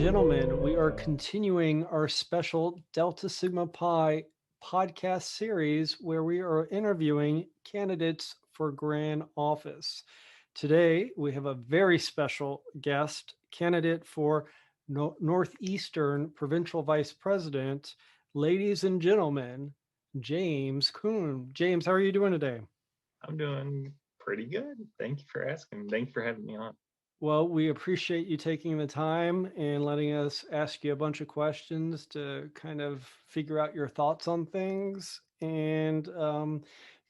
gentlemen, we are continuing our special Delta Sigma Pi podcast series where we are interviewing candidates for grand office. Today, we have a very special guest, candidate for Northeastern Provincial Vice President. Ladies and gentlemen, James Kuhn. James, how are you doing today? I'm doing pretty good. Thank you for asking. Thank you for having me on. Well, we appreciate you taking the time and letting us ask you a bunch of questions to kind of figure out your thoughts on things. And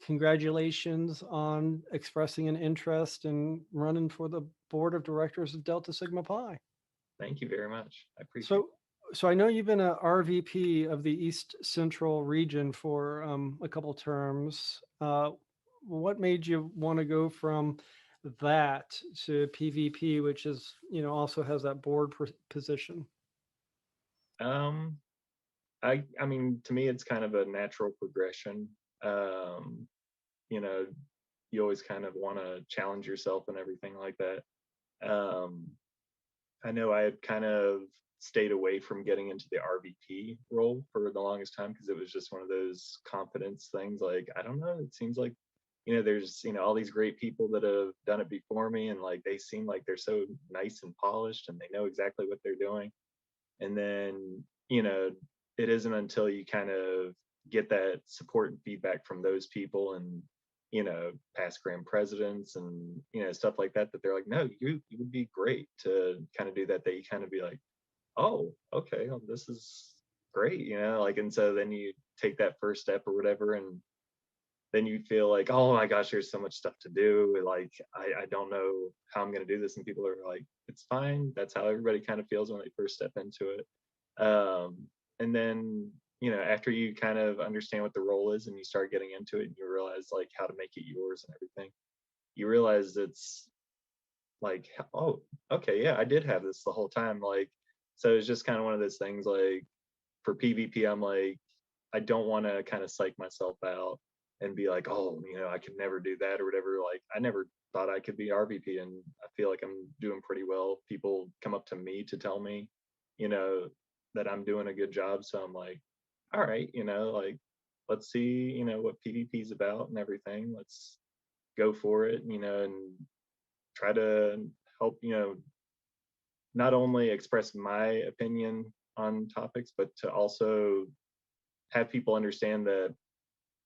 congratulations on expressing an interest in running for the board of directors of Delta Sigma Pi. Thank you very much. I appreciate So, so I know you've been a RVP of the East Central region for a couple terms. What made you want to go from that to PVP, which is, also has that board position? it. I mean, to me, it's kind of a natural progression. Um, you know, you always kind of want to challenge yourself and everything like that. Um, I know I had kind of stayed away from getting into the RVP role for the longest time because it was just one of those confidence things. Like, I don't know, it seems like, there's, all these great people that have done it before me, and like they seem like they're so nice and polished and they know exactly what they're doing. And then, it isn't until you kind of get that support and feedback from those people and, past grand presidents and, stuff like that, that they're like, no, you would be great to kind of do that, that you kind of be like, oh, okay, well, this is great, like, and so then you take that first step or whatever, and then you feel like, oh my gosh, there's so much stuff to do. Like, I don't know how I'm going to do this. And people are like, it's fine. That's how everybody kind of feels when they first step into it. And then, after you kind of understand what the role is and you start getting into it and you realize like how to make it yours and everything, you realize it's like, oh, okay, yeah, I did have this the whole time. Like, so it's just kind of one of those things. Like, for PvP, I'm like, I don't want to kind of psych myself out and be like, oh, I could never do that or whatever. Like, I never thought I could be RVP, and I feel like I'm doing pretty well. People come up to me to tell me, you know, that I'm doing a good job. So I'm like, all right, like, let's see, what PvP is about and everything. Let's go for it, and try to help, not only express my opinion on topics, but to also have people understand that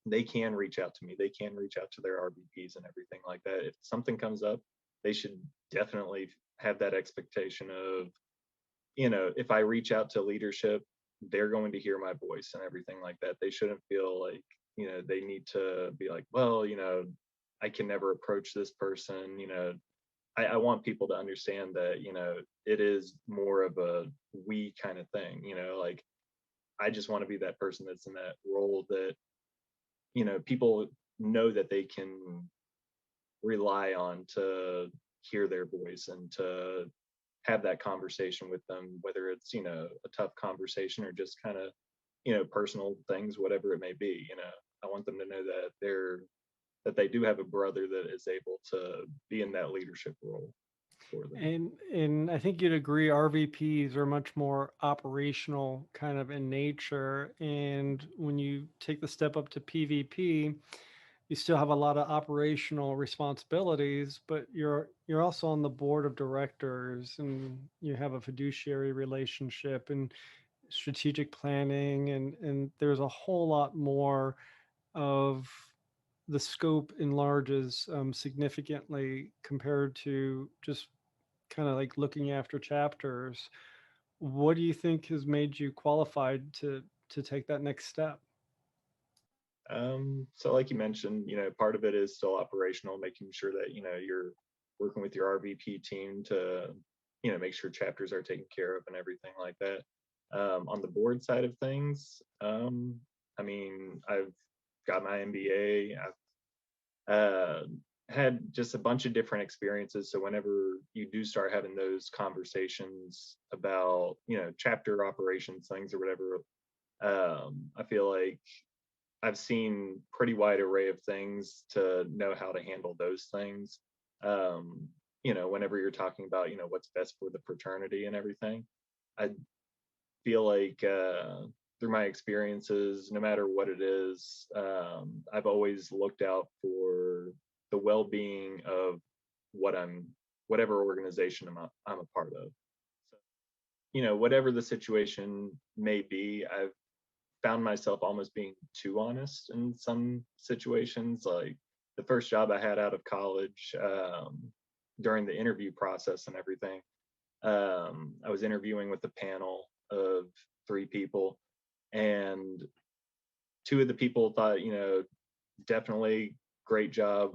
they can reach out to me. They can reach out to their RVPs and everything like that. If something comes up, they should definitely have that expectation of, if I reach out to leadership, they're going to hear my voice and everything like that. They shouldn't feel like, they need to be like, well, I can never approach this person. I want people to understand that, it is more of a we kind of thing, like, I just want to be that person that's in that role that, people know that they can rely on to hear their voice and to have that conversation with them, whether it's, a tough conversation or just kind of, personal things, whatever it may be. I want them to know that they do have a brother that is able to be in that leadership role for them. And I think you'd agree RVPs are much more operational kind of in nature. And when you take the step up to PvP, you still have a lot of operational responsibilities, but you're also on the board of directors and you have a fiduciary relationship and strategic planning, and there's a whole lot more of the scope enlarges significantly compared to just kind of like looking after chapters. What do you think has made you qualified to take that next step? So like you mentioned, part of it is still operational, making sure that, you're working with your RVP team to, make sure chapters are taken care of and everything like that. On the board side of things, I mean, I've got my MBA. I've had just a bunch of different experiences. So whenever you do start having those conversations about, chapter operations, things or whatever, I feel like I've seen pretty wide array of things to know how to handle those things. Whenever you're talking about, what's best for the fraternity and everything. I feel like through my experiences, no matter what it is, I've always looked out for the well-being of what whatever organization I'm a part of. So, whatever the situation may be, I've found myself almost being too honest in some situations. Like the first job I had out of college, during the interview process and everything, I was interviewing with a panel of 3 people, and 2 of the people thought, definitely great job.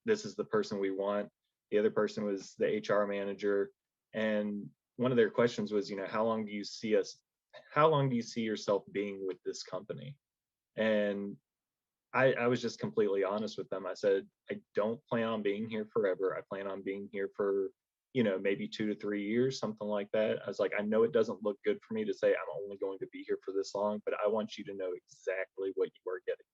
This is the person we want. The other person was the HR manager, and one of their questions was, how long do you see yourself being with this company? And I was just completely honest with them. I said, I don't plan on being here forever. I plan on being here for, maybe 2 to 3 years, something like that. I was like, I know it doesn't look good for me to say I'm only going to be here for this long, but I want you to know exactly what you are getting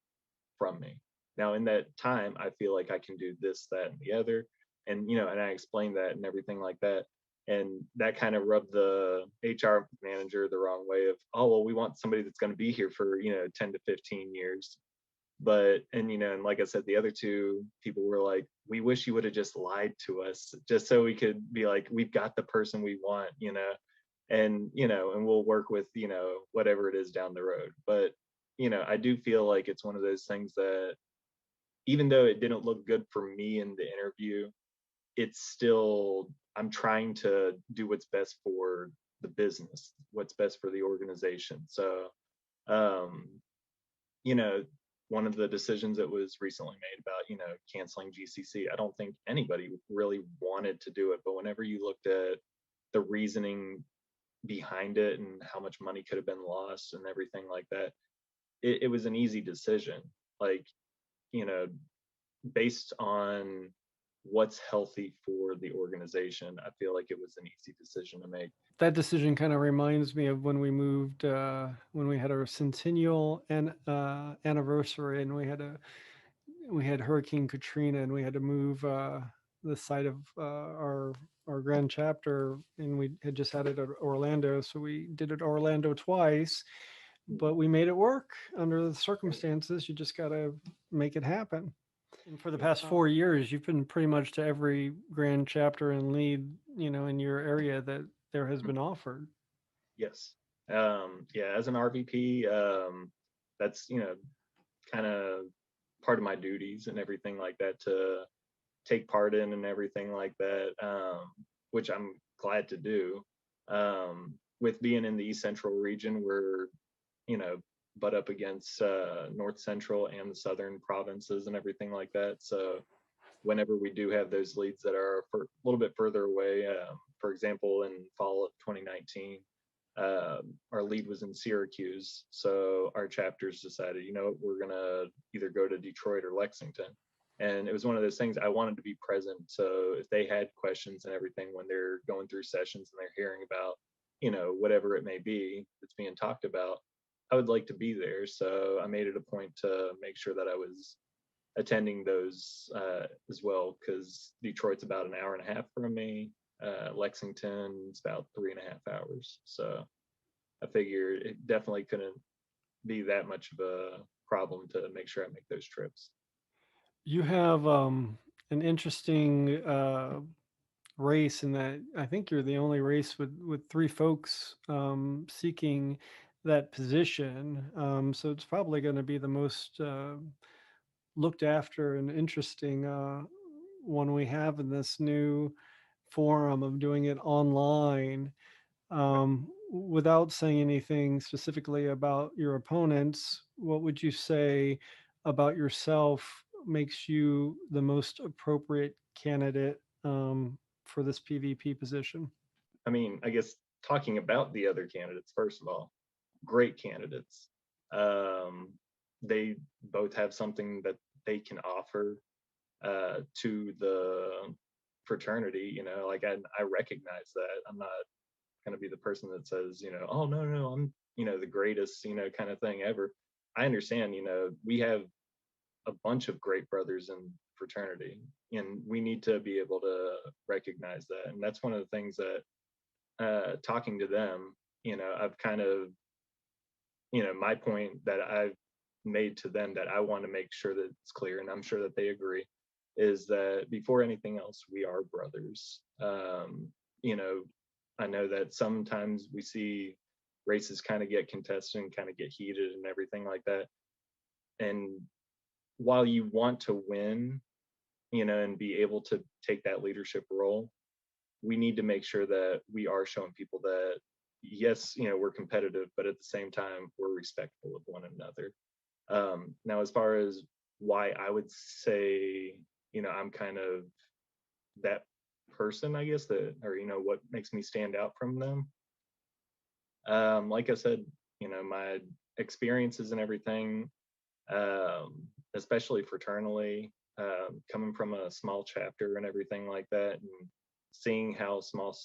from me. Now, in that time, I feel like I can do this, that, and the other. And I explained that and everything like that. And that kind of rubbed the HR manager the wrong way of, oh, well, we want somebody that's going to be here for, 10 to 15 years. And like I said, the other 2 people were like, we wish you would have just lied to us just so we could be like, we've got the person we want, and we'll work with, whatever it is down the road. But, I do feel like it's one of those things that even though it didn't look good for me in the interview, it's still, I'm trying to do what's best for the business, what's best for the organization. So, um, you know, one of the decisions that was recently made about, canceling GCC, I don't think anybody really wanted to do it. But whenever you looked at the reasoning behind it and how much money could have been lost and everything like that, it was an easy decision. Like, you know, based on what's healthy for the organization, I feel like it was an easy decision to make. That decision kind of reminds me of when we moved, when we had our centennial and anniversary, and we had Hurricane Katrina, and we had to move the site of our grand chapter, and we had just had it at Orlando, so we did it Orlando twice, but we made it work under the circumstances. You just got to make it happen. And for the past 4 years, you've been pretty much to every grand chapter and lead, in your area that there has been offered. Yes. Yeah, as an RVP, that's, kind of part of my duties and everything like that to take part in and everything like that, which I'm glad to do. With being in the East Central region, we're, you know, butt up against North Central and the Southern provinces and everything like that. So whenever we do have those leads that are a little bit further away, for example, in fall of 2019, our lead was in Syracuse. So our chapters decided, we're going to either go to Detroit or Lexington. And it was one of those things I wanted to be present. So if they had questions and everything when they're going through sessions and they're hearing about, whatever it may be that's being talked about, I would like to be there. So I made it a point to make sure that I was attending those as well, because Detroit's about an hour and a half from me. Lexington's about 3.5 hours. So I figure it definitely couldn't be that much of a problem to make sure I make those trips. You have an interesting race in that I think you're the only race with 3 folks seeking that position. So it's probably going to be the most looked after and interesting one we have in this new forum of doing it online. Without saying anything specifically about your opponents, what would you say about yourself makes you the most appropriate candidate for this PvP position? I mean, I guess talking about the other candidates, first of all, great candidates. Um, they both have something that they can offer to the fraternity. Like I recognize that. I'm not going to be the person that says, oh, no, no, I'm, the greatest, kind of thing ever. I understand, we have a bunch of great brothers in fraternity, and we need to be able to recognize that. And that's one of the things that talking to them, I've kind of, my point that I've made to them that I want to make sure that it's clear, and I'm sure that they agree, is that before anything else, we are brothers. You know, I know that sometimes we see races kind of get contested and kind of get heated and everything like that. And while you want to win, and be able to take that leadership role, we need to make sure that we are showing people that yes, we're competitive, but at the same time, we're respectful of one another. Now, as far as why I would say, I'm kind of that person, I guess, that, or, what makes me stand out from them. Like I said, my experiences and everything, especially fraternally, coming from a small chapter and everything like that, and seeing how small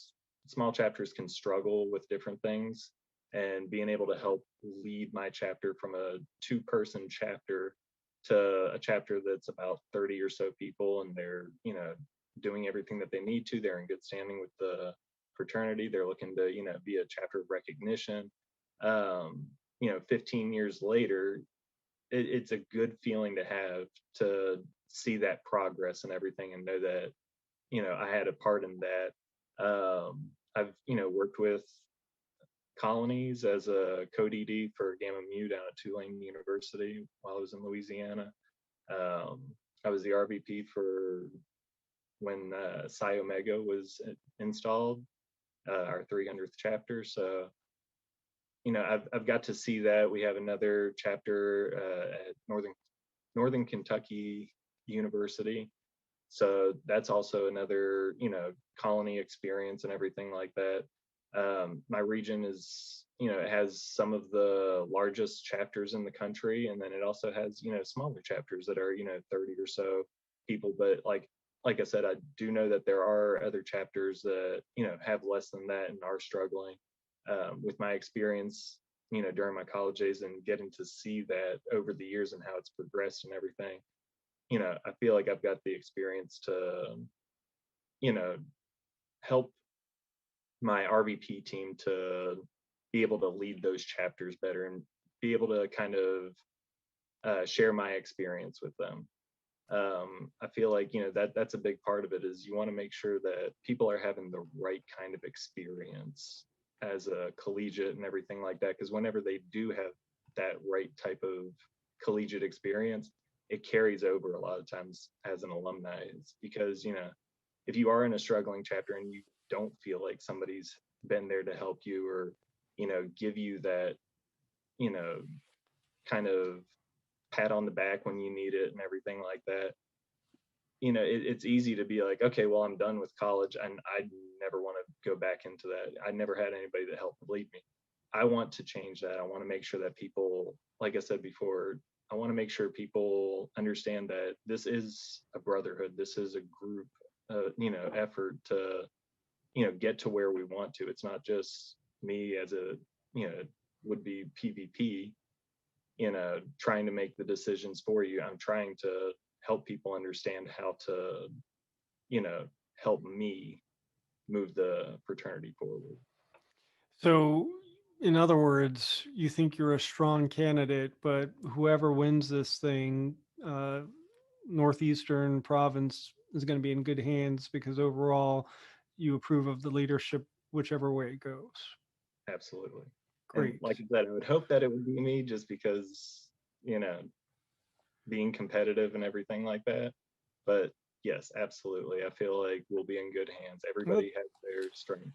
chapters can struggle with different things, and being able to help lead my chapter from a two-person chapter to a chapter that's about 30 or so people, and they're doing everything that they need to. They're in good standing with the fraternity. They're looking to be a chapter of recognition. 15 years later, it's a good feeling to have, to see that progress and everything, and know that I had a part in that. I've worked with colonies as a co-DD for Gamma Mu down at Tulane University while I was in Louisiana. Um, I was the RVP for when Psi Omega was installed, our 300th chapter. So I've got to see that. We have another chapter at Northern Kentucky University, so that's also another colony experience and everything like that. My region is, it has some of the largest chapters in the country, and then it also has smaller chapters that are 30 or so people. But like I said, I do know that there are other chapters that have less than that and are struggling. With my experience during my college days, and getting to see that over the years and how it's progressed and everything, I feel like I've got the experience to you know help my RVP team to be able to lead those chapters better, and be able to kind of share my experience with them. I feel like that's a big part of it, is you want to make sure that people are having the right kind of experience as a collegiate and everything like that, because whenever they do have that right type of collegiate experience, it carries over a lot of times as an alumni. It's because if you are in a struggling chapter and you don't feel like somebody's been there to help you, or give you that you know kind of pat on the back when you need it and everything like that, it's easy to be like, okay, well, I'm done with college, and I never want to go back into that. I never had anybody that helped lead me. I want to change that. I want to make sure that people, like I said before, I want to make sure people understand that this is a brotherhood. This is a group, effort to, get to where we want to. It's not just me as a, would be PvP, trying to make the decisions for you. I'm trying to help people understand how to, you know, help me move the fraternity forward. So, in other words, you think you're a strong candidate, but whoever wins this thing, uh, Northeastern province is going to be in good hands because overall you approve of the leadership, whichever way it goes. Absolutely. And Great. like I said, I would hope that it would be me, just because, you know, being competitive and everything like that. But yes, absolutely. I feel like we'll be in good hands. Well, Everybody has their strength.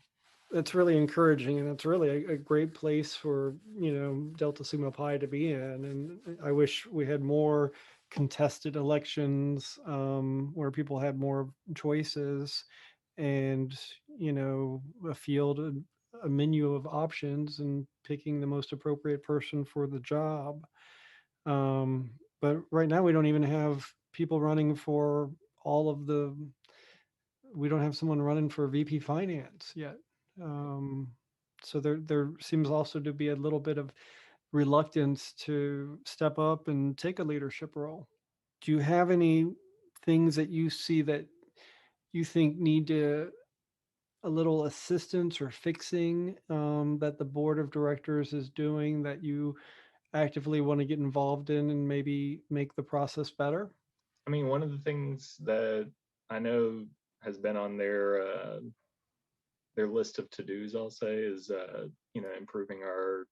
that's really encouraging, and it's really a great place for Delta Sigma Pi to be in. And I wish we had more contested elections where people had more choices, and a field, a menu of options, and picking the most appropriate person for the job. Um, but right now, we don't even have people running for all of the. We don't have someone running for VP Finance yet. Um, so there seems also to be a little bit of reluctance to step up and take a leadership role. Do you have any things that you see that you think need to a little assistance or fixing that the board of directors is doing that you actively want to get involved in and maybe make the process better? I mean, one of the things that I know has been on their list of to-dos, I'll say, is improving our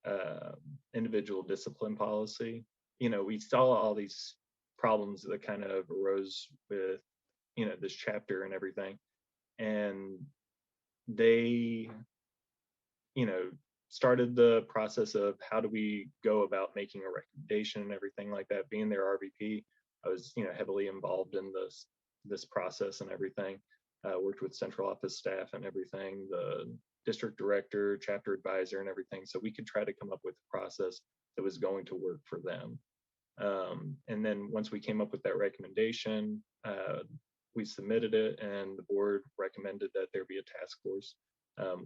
uh, individual discipline policy. We saw all these problems that kind of arose with this chapter and everything, and they you know started the process of how do we go about making a recommendation and everything like that. Being their RVP, I was heavily involved in this process and everything. Worked with central office staff and everything, the district director, chapter advisor, and everything, so we could try to come up with a process that was going to work for them. And then once we came up with that recommendation, we submitted it, and the board recommended that there be a task force.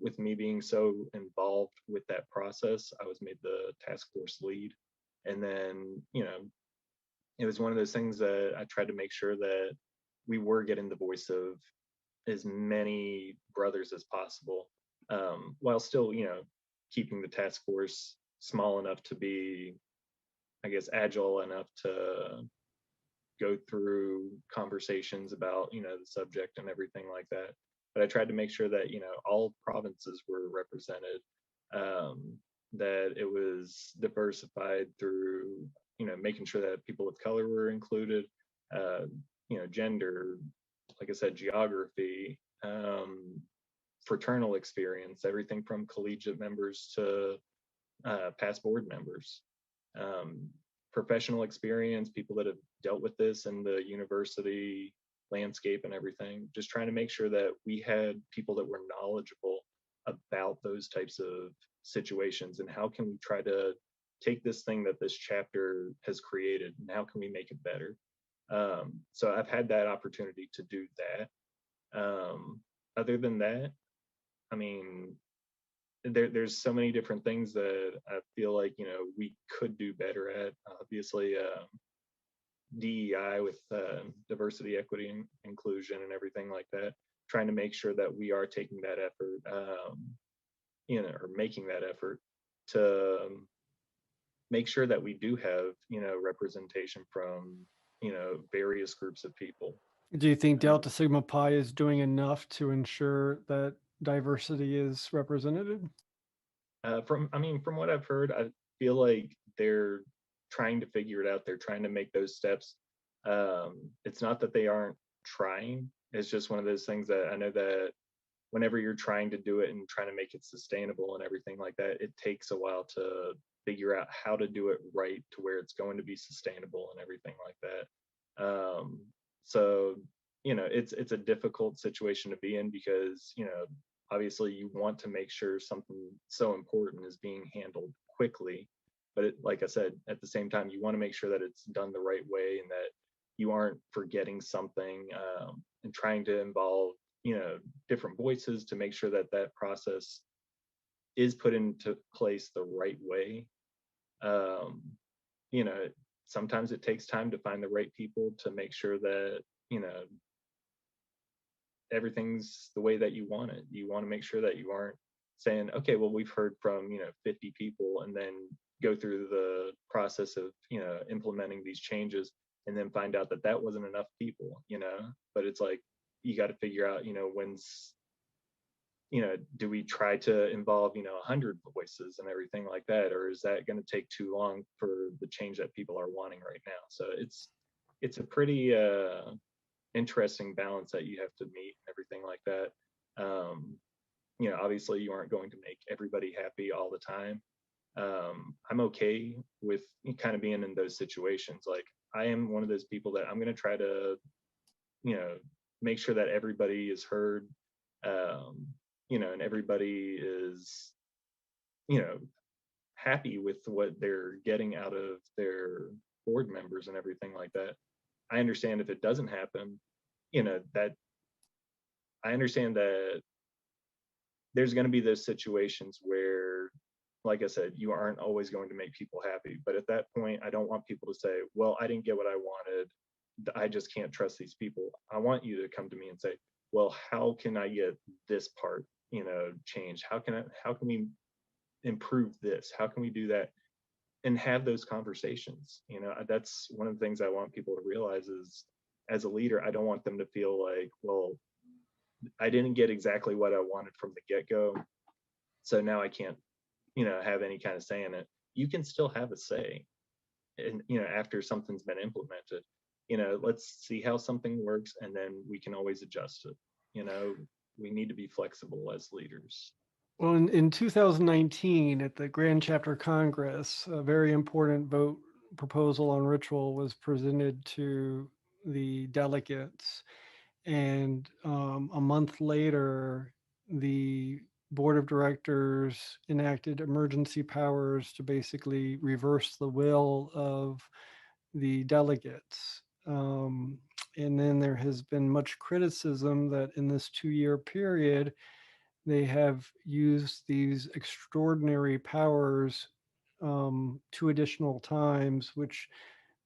With me being so involved with that process, I was made the task force lead. And then, it was one of those things that I tried to make sure that we were getting the voice of as many brothers as possible, while still, keeping the task force small enough to be, I guess, agile enough to go through conversations about the subject and everything like that. But I tried to make sure that all provinces were represented, that it was diversified through making sure that people with color were included, uh, gender, like I said, geography, fraternal experience, everything from collegiate members to past board members, um, professional experience, people that have dealt with this in the university landscape and everything. Just trying to make sure that we had people that were knowledgeable about those types of situations, and how can we try to take this thing that this chapter has created and how can we make it better. So I've had that opportunity to do that. Other than that, I mean, there's so many different things that I feel like we could do better at. Obviously, DEI with diversity, equity, and inclusion, and everything like that. Trying to make sure that we are taking that effort, or making that effort to make sure that we do have representation from various groups of people. Do you think Um, Delta Sigma Pi is doing enough to ensure that diversity is represented? from what I've heard, I feel like they're trying to figure it out. They're trying to make those steps. It's not that they aren't trying. It's just one of those things that I know that whenever you're trying to do it and trying to make it sustainable and everything like that, it takes a while to figure out how to do it right to where it's going to be sustainable and everything like that. So it's a difficult situation to be in, because obviously you want to make sure something so important is being handled quickly, but like I said, at the same time you want to make sure that it's done the right way and that you aren't forgetting something, and trying to involve different voices to make sure that that process is put into place the right way. um, you know Sometimes it takes time to find the right people to make sure that everything's the way that you want it. You want to make sure that you aren't saying, okay, well, we've heard from 50 people, and then go through the process of implementing these changes, and then find out that that wasn't enough people. But it's like, you got to figure out when's do we try to involve 100 voices and everything like that, or is that going to take too long for the change that people are wanting right now? So it's a pretty interesting balance that you have to meet and everything like that. um Obviously you aren't going to make everybody happy all the time. I'm okay with kind of being in those situations. Like, I am one of those people that I'm going to try to you know make sure that everybody is heard, um and everybody is you know happy with what they're getting out of their board members and everything like that. I understand if it doesn't happen, that I understand that there's going to be those situations where, like I said, you aren't always going to make people happy. But at that point, I don't want people to say, well, I didn't get what I wanted, I just can't trust these people. I want you to come to me and say, well, how can I get this part, changed? How can we improve this? How can we do that? And have those conversations. That's one of the things I want people to realize is, as a leader, I don't want them to feel like, well, I didn't get exactly what I wanted from the get-go, so now I can't, have any kind of say in it. You can still have a say, and after something's been implemented. Let's see how something works, and then we can always adjust it. you know we need to be flexible as leaders. Well, in 2019, at the Grand Chapter Congress, a very important vote proposal on ritual was presented to the delegates. And a month later, the board of directors enacted emergency powers to basically reverse the will of the delegates. And then there has been much criticism that in this 2-year period, they have used these extraordinary powers 2 additional times, which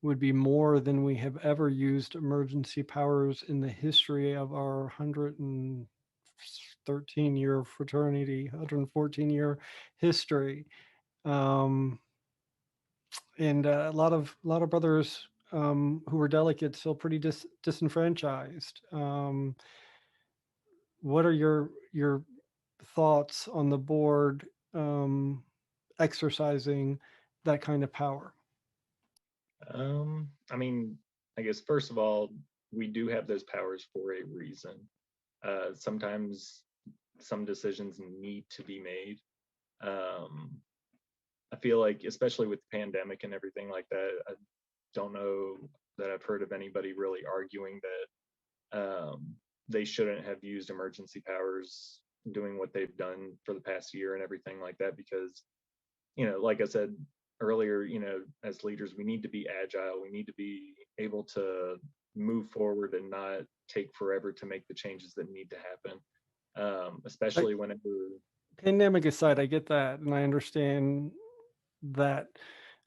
would be more than we have ever used emergency powers in the history of our 113-year fraternity, 114-year history. And a lot of brothers who were delegates feel pretty disenfranchised. What are your thoughts on the board exercising that kind of power? I mean, I guess first of all, we do have those powers for a reason. Sometimes some decisions need to be made. I feel like, especially with the pandemic and everything like that, I don't know that I've heard of anybody really arguing that they shouldn't have used emergency powers doing what they've done for the past year and everything like that, because like I said earlier, as leaders, we need to be agile. We need to be able to move forward and not take forever to make the changes that need to happen. Like, Especially whenever. pandemic aside, I get that and I understand that.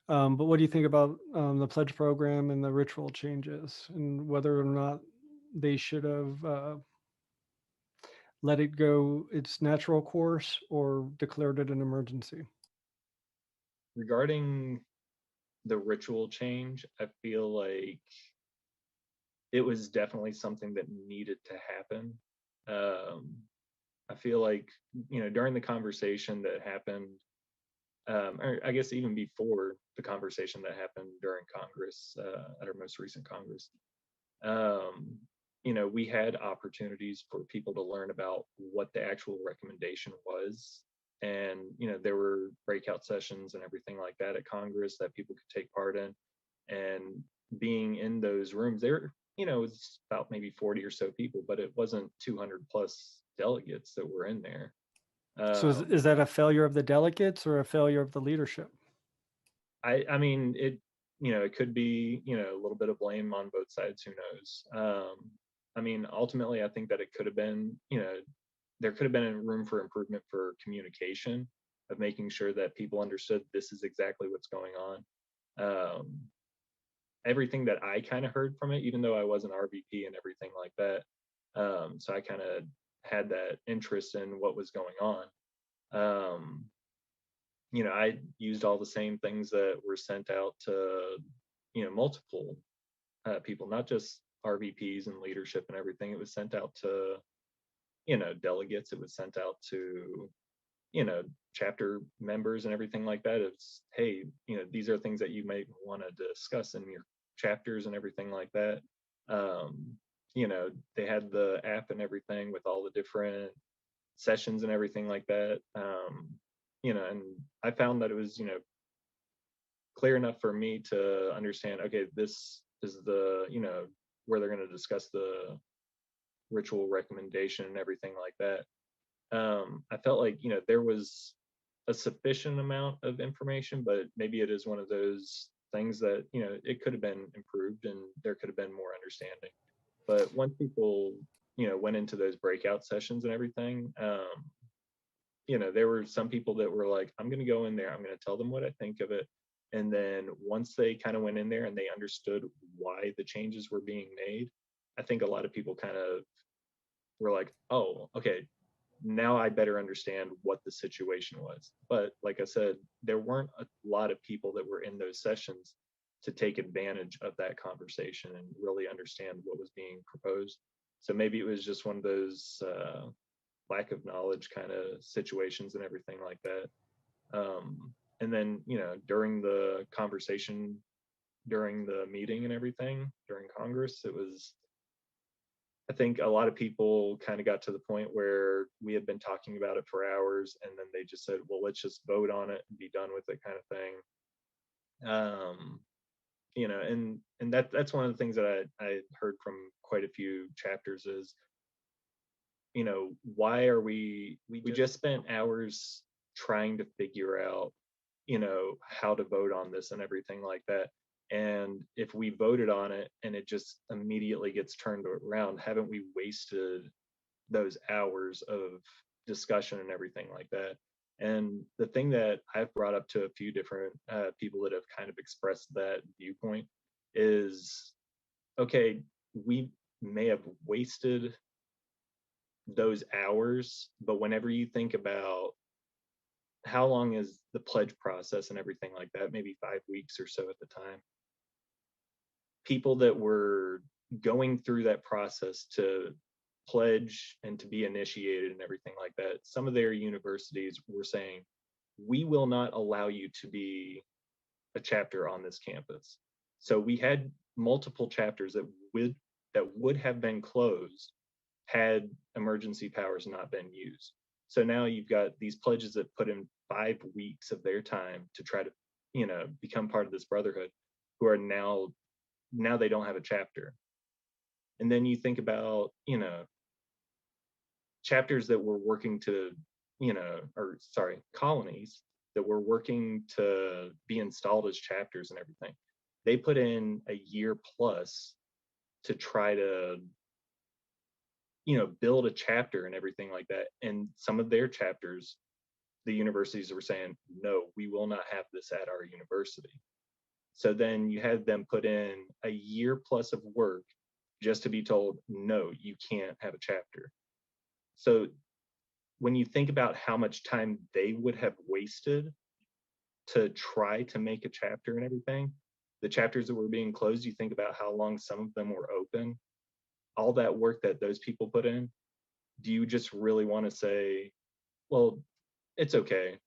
But what do you think about the pledge program and the ritual changes, and whether or not they should have let it go its natural course or declared it an emergency? Regarding the ritual change, I feel like it was definitely something that needed to happen. Um, I feel like, during the conversation that happened, or I guess even before the conversation that happened during Congress, at our most recent Congress, um, we had opportunities for people to learn about what the actual recommendation was. And, there were breakout sessions and everything like that at Congress that people could take part in. And being in those rooms, there, it was about maybe 40 or so people, but it wasn't 200 plus delegates that were in there. So Um, is that a failure of the delegates or a failure of the leadership? I mean, it could be, a little bit of blame on both sides. Who knows? I mean, ultimately, I think that it could have been, there could have been a room for improvement for communication, of making sure that people understood this is exactly what's going on. Um, Everything that I kind of heard from it, even though I was an RVP and everything like that, so I kind of had that interest in what was going on. Um, I used all the same things that were sent out to, multiple people, not just RVPs and leadership and everything. It was sent out to, delegates. It was sent out to, you know, chapter members and everything like that. It's, hey, these are things that you may want to discuss in your chapters and everything like that. Um, they had the app and everything with all the different sessions and everything like that. And I found that it was, clear enough for me to understand, okay, this is the, where they're going to discuss the ritual recommendation and everything like that. I felt like, there was a sufficient amount of information, but maybe it is one of those things that, it could have been improved and there could have been more understanding. But once people, went into those breakout sessions and everything, there were some people that were like, I'm going to go in there, I'm going to tell them what I think of it. And then once they kind of went in there and they understood why the changes were being made, I think a lot of people kind of we're like, oh, okay, now I better understand what the situation was. But like I said, there weren't a lot of people that were in those sessions to take advantage of that conversation and really understand what was being proposed. So maybe it was just one of those lack of knowledge kind of situations and everything like that. And then, during the conversation, during the meeting and everything, during Congress, it was, I think a lot of people kind of got to the point where we had been talking about it for hours, and then they just said, well, let's just vote on it and be done with it, kind of thing. Um, and that's one of the things that I heard from quite a few chapters is, why are we just spent hours trying to figure out, how to vote on this and everything like that. And if we voted on it and it just immediately gets turned around, haven't we wasted those hours of discussion and everything like that? And the thing that I've brought up to a few different people that have kind of expressed that viewpoint is, okay, we may have wasted those hours, but whenever you think about how long is the pledge process and everything like that, maybe 5 weeks or so at the time, people that were going through that process to pledge and to be initiated and everything like that, some of their universities were saying, we will not allow you to be a chapter on this campus. So we had multiple chapters that would have been closed had emergency powers not been used. So now you've got these pledges that put in 5 weeks of their time to try to, become part of this brotherhood, who are now they don't have a chapter. And then you think about, chapters that were working to, or sorry, colonies that were working to be installed as chapters and everything. They put in a year plus to try to, build a chapter and everything like that. And some of their chapters, the universities were saying, no, we will not have this at our university. So then you had them put in a year plus of work just to be told, no, you can't have a chapter. So when you think about how much time they would have wasted to try to make a chapter and everything, the chapters that were being closed, you think about how long some of them were open, all that work that those people put in. Do you just really want to say, well, it's okay,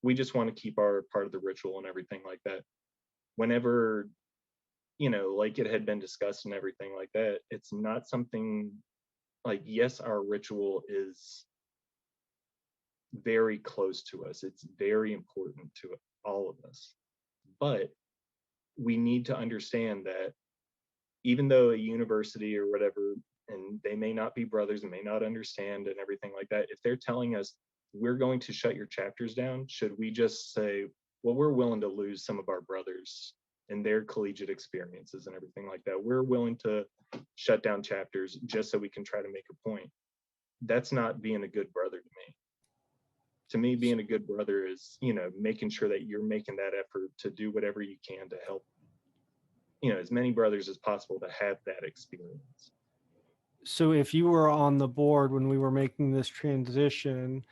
we just want to keep our part of the ritual and everything like that? Whenever, like it had been discussed and everything like that, it's not something like, yes, our ritual is very close to us, it's very important to all of us, but we need to understand that even though a university or whatever, and they may not be brothers and may not understand and everything like that, if they're telling us we're going to shut your chapters down, should we just say, well, we're willing to lose some of our brothers and their collegiate experiences and everything like that, we're willing to shut down chapters just so we can try to make a point? That's not being a good brother to me. To me, being a good brother is, making sure that you're making that effort to do whatever you can to help, as many brothers as possible to have that experience. So if you were on the board when we were making this transition,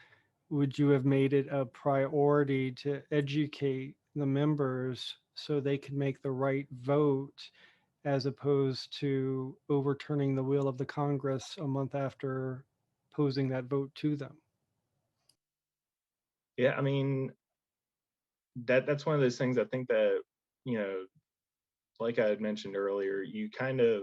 would you have made it a priority to educate the members so they could make the right vote as opposed to overturning the will of the Congress a month after posing that vote to them? Yeah, I mean, that's one of those things I think that, like I had mentioned earlier, you kind of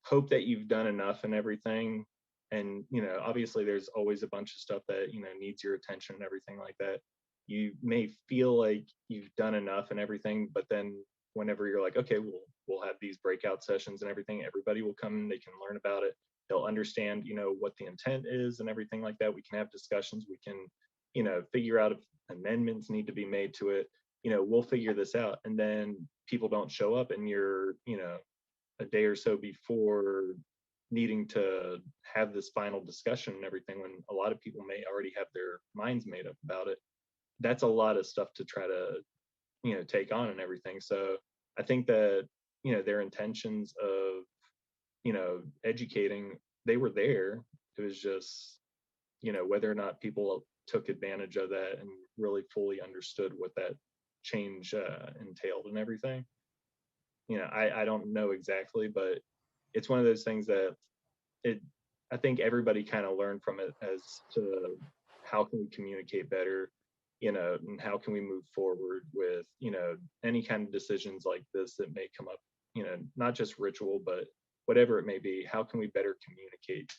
hope that you've done enough and everything. And, obviously there's always a bunch of stuff that, needs your attention and everything like that. You may feel like you've done enough and everything, but then whenever you're like, okay, we'll have these breakout sessions and everything, everybody will come, they can learn about it, they'll understand, what the intent is and everything like that. We can have discussions, we can, figure out if amendments need to be made to it. We'll figure this out. And then people don't show up and you're, a day or so before needing to have this final discussion and everything, when a lot of people may already have their minds made up about it. That's a lot of stuff to try to, take on and everything. So I think that, their intentions of, educating, they were there. It was just, whether or not people took advantage of that and really fully understood what that change entailed and everything. I don't know exactly, but it's one of those things that it I think everybody kind of learned from it as to how can we communicate better, and how can we move forward with, any kind of decisions like this that may come up, not just ritual, but whatever it may be, how can we better communicate?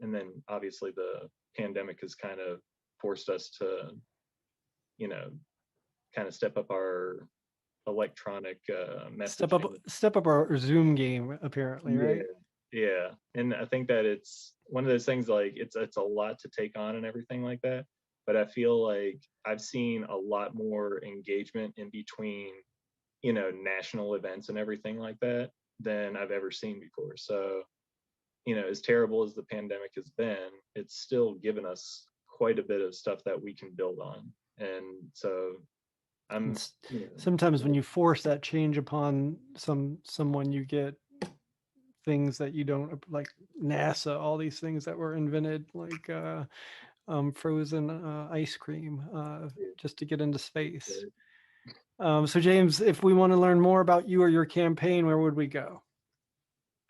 And then obviously the pandemic has kind of forced us to, you know, kind of step up our electronic messaging. Step up our Zoom game, apparently, Yeah, right? yeah. And I think that it's one of those things, like it's a lot to take on and everything like that. But I feel like I've seen a lot more engagement in between, national events and everything like that than I've ever seen before. So, as terrible as the pandemic has been, it's still given us quite a bit of stuff that we can build on. And so And I'm, sometimes when you force that change upon someone, you get things that you don't like. NASA, all these things that were invented, like frozen ice cream, just to get into space. So James, if we want to learn more about you or your campaign, where would we go?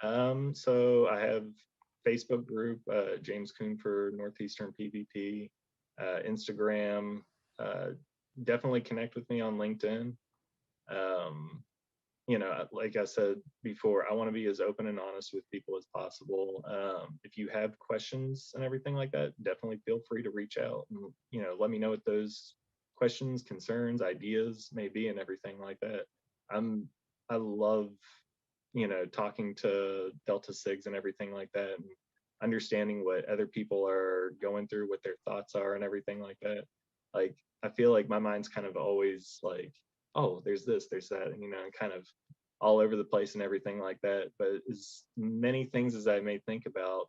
So I have Facebook group, James Kuhn for Northeastern PvP, Instagram, definitely connect with me on LinkedIn. Um, like I said before, I want to be as open and honest with people as possible. If you have questions and everything like that, definitely feel free to reach out and, let me know what those questions, concerns, ideas may be and everything like that. I love, talking to Delta Sigs and everything like that, and understanding what other people are going through, what their thoughts are and everything like that. Like, I feel like my mind's kind of always like, oh, there's this, there's that, and, kind of all over the place and everything like that. But as many things as I may think about,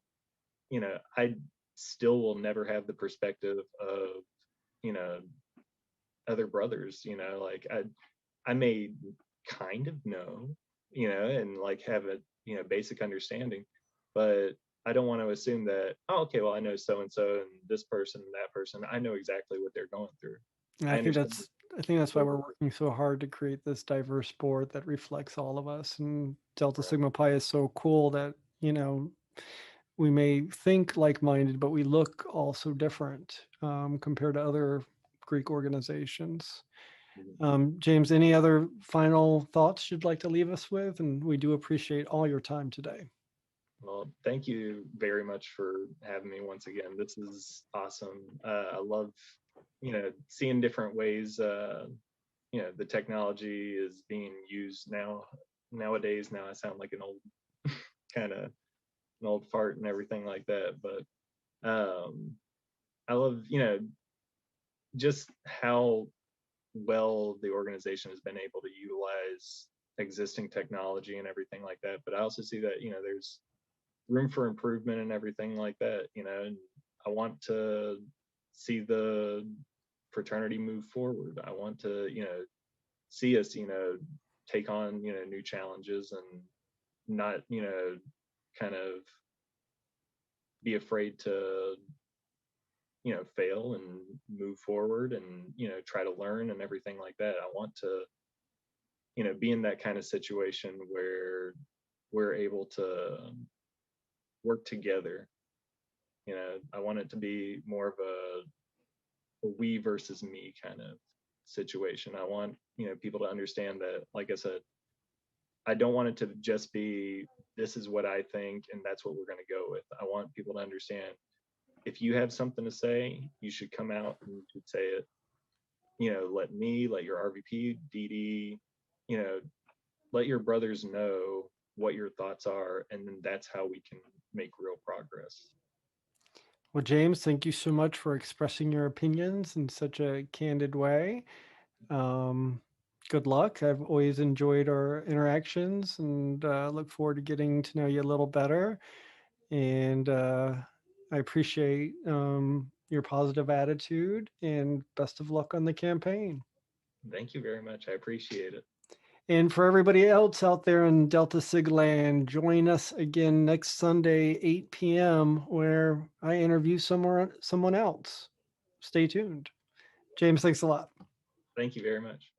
I still will never have the perspective of, you know, other brothers, like I may kind of know, and like have a, basic understanding, but I don't want to assume that, oh, okay, well, I know so and so and this person and that person. I know exactly what they're going through. And I understand. I think that's why we're working so hard to create this diverse board that reflects all of us. And Delta Right. Sigma Pi is so cool that, we may think like-minded, but we look also different compared to other Greek organizations. James, any other final thoughts you'd like to leave us with? And we do appreciate all your time today. Well, thank you very much for having me once again. This is awesome. I love, seeing different ways, the technology is being used nowadays. Now I sound like an old kind of an old fart and everything like that. But I love, just how well the organization has been able to utilize existing technology and everything like that. But I also see that, there's room for improvement and everything like that, and I want to see the fraternity move forward. I want to, see us, take on, new challenges and not, kind of be afraid to, fail and move forward and, try to learn and everything like that. I want to, be in that kind of situation where we're able to work together. I want it to be more of a we versus me kind of situation. I want, people to understand that, like I said, I don't want it to just be, this is what I think and that's what we're going to go with. I want people to understand, if you have something to say, you should come out and you should say it. Let me, let your RVP, DD, you know, let your brothers know what your thoughts are, and then that's how we can make real progress. Well, James, thank you so much for expressing your opinions in such a candid way. Um, Good luck. I've always enjoyed our interactions and look forward to getting to know you a little better. And I appreciate your positive attitude and best of luck on the campaign. Thank you very much. I appreciate it. And for everybody else out there in Delta Sig land, join us again next Sunday, 8 p.m., where I interview someone else. Stay tuned. James, thanks a lot. Thank you very much.